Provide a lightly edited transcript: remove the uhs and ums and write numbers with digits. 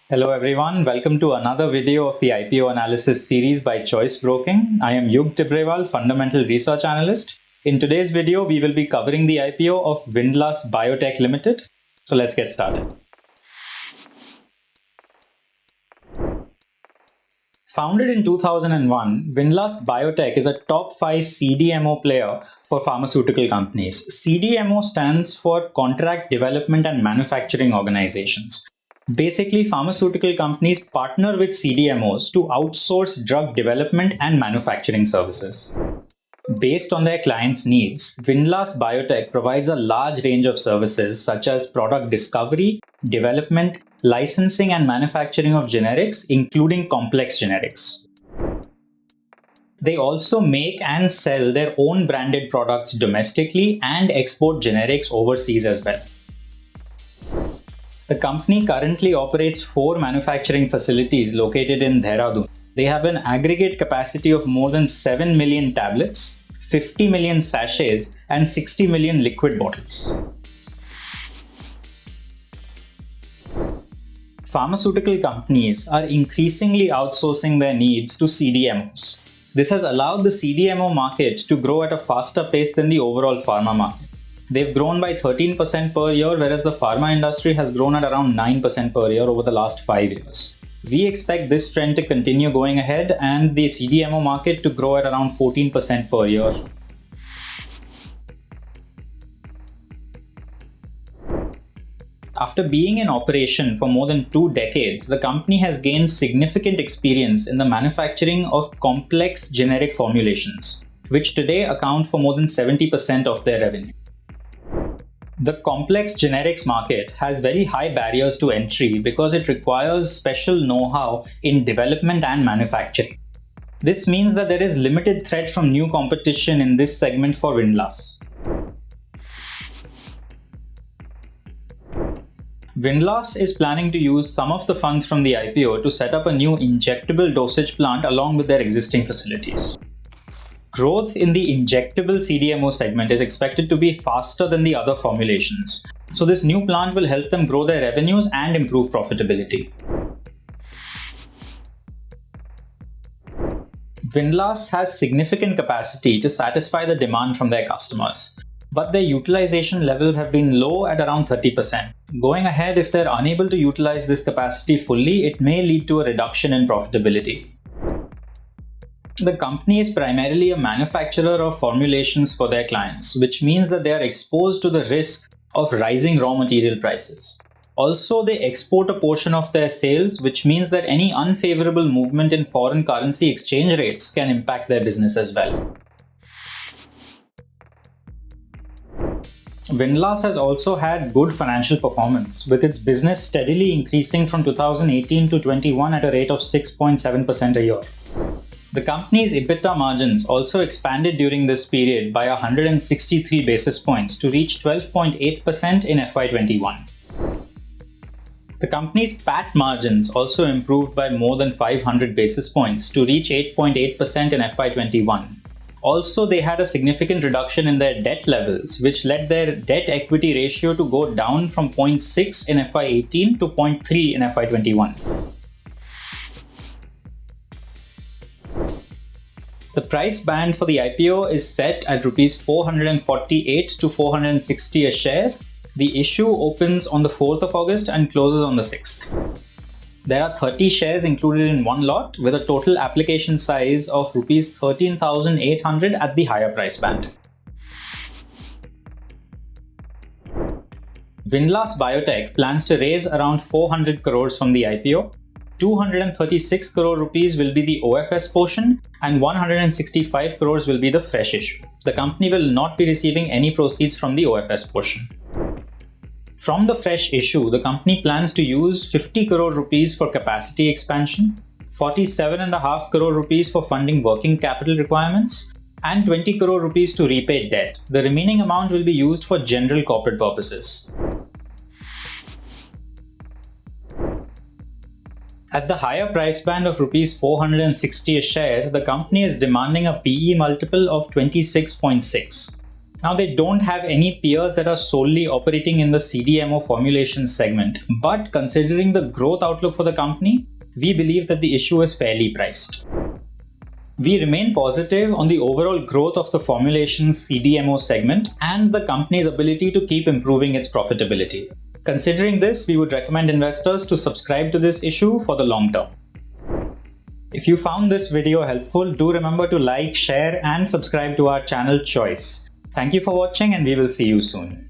Hello everyone, welcome to another video of the IPO analysis series by Choice Broking. I am Yug Tibrewal, Fundamental Research Analyst. In today's video, we will be covering the IPO of Windlast Biotech Limited. So let's get started. Founded in 2001, Windlast Biotech is a top 5 CDMO player for pharmaceutical companies. CDMO stands for Contract Development and Manufacturing Organizations. Basically, pharmaceutical companies partner with CDMOs to outsource drug development and manufacturing services. Based on their clients' needs, Windlast Biotech provides a large range of services such as product discovery, development, licensing and manufacturing of generics, including complex generics. They also make and sell their own branded products domestically and export generics overseas as well. The company currently operates 4 manufacturing facilities located in Dehradun. They have an aggregate capacity of more than 7 million tablets, 50 million sachets, and 60 million liquid bottles. Pharmaceutical companies are increasingly outsourcing their needs to CDMOs. This has allowed the CDMO market to grow at a faster pace than the overall pharma market. They've grown by 13% per year, whereas the pharma industry has grown at around 9% per year over the last 5 years. We expect this trend to continue going ahead and the CDMO market to grow at around 14% per year. After being in operation for more than 2 decades, the company has gained significant experience in the manufacturing of complex generic formulations, which today account for more than 70% of their revenue. The complex generics market has very high barriers to entry because it requires special know-how in development and manufacturing. This means that there is limited threat from new competition in this segment for Windlast. Windlast is planning to use some of the funds from the IPO to set up a new injectable dosage plant along with their existing facilities. Growth in the injectable CDMO segment is expected to be faster than the other formulations. So this new plant will help them grow their revenues and improve profitability. Windlast has significant capacity to satisfy the demand from their customers, but their utilization levels have been low at around 30%. Going ahead, if they're unable to utilize this capacity fully, it may lead to a reduction in profitability. The company is primarily a manufacturer of formulations for their clients, which means that they are exposed to the risk of rising raw material prices. Also, they export a portion of their sales, which means that any unfavorable movement in foreign currency exchange rates can impact their business as well. Windlast has also had good financial performance, with its business steadily increasing from 2018 to 21 at a rate of 6.7% a year. The company's EBITDA margins also expanded during this period by 163 basis points to reach 12.8% in FY21. The company's PAT margins also improved by more than 500 basis points to reach 8.8% in FY21. Also, they had a significant reduction in their debt levels, which led their debt-equity ratio to go down from 0.6 in FY18 to 0.3 in FY21. The price band for the IPO is set at Rs 448 to 460 a share. The issue opens on the 4th of August and closes on the 6th. There are 30 shares included in one lot with a total application size of Rs 13,800 at the higher price band. Windlast Biotech plans to raise around 400 crores from the IPO. 236 crore rupees will be the OFS portion and 165 crores will be the fresh issue. The company will not be receiving any proceeds from the OFS portion. From the fresh issue, the company plans to use 50 crore rupees for capacity expansion, 47.5 crore rupees for funding working capital requirements, and 20 crore rupees to repay debt. The remaining amount will be used for general corporate purposes. At the higher price band of Rs 460 a share, the company is demanding a PE multiple of 26.6. Now, they don't have any peers that are solely operating in the CDMO formulation segment, but considering the growth outlook for the company, we believe that the issue is fairly priced. We remain positive on the overall growth of the formulation CDMO segment and the company's ability to keep improving its profitability. Considering this, we would recommend investors to subscribe to this issue for the long term. If you found this video helpful, do remember to like, share, and subscribe to our channel Choice. Thank you for watching, and we will see you soon.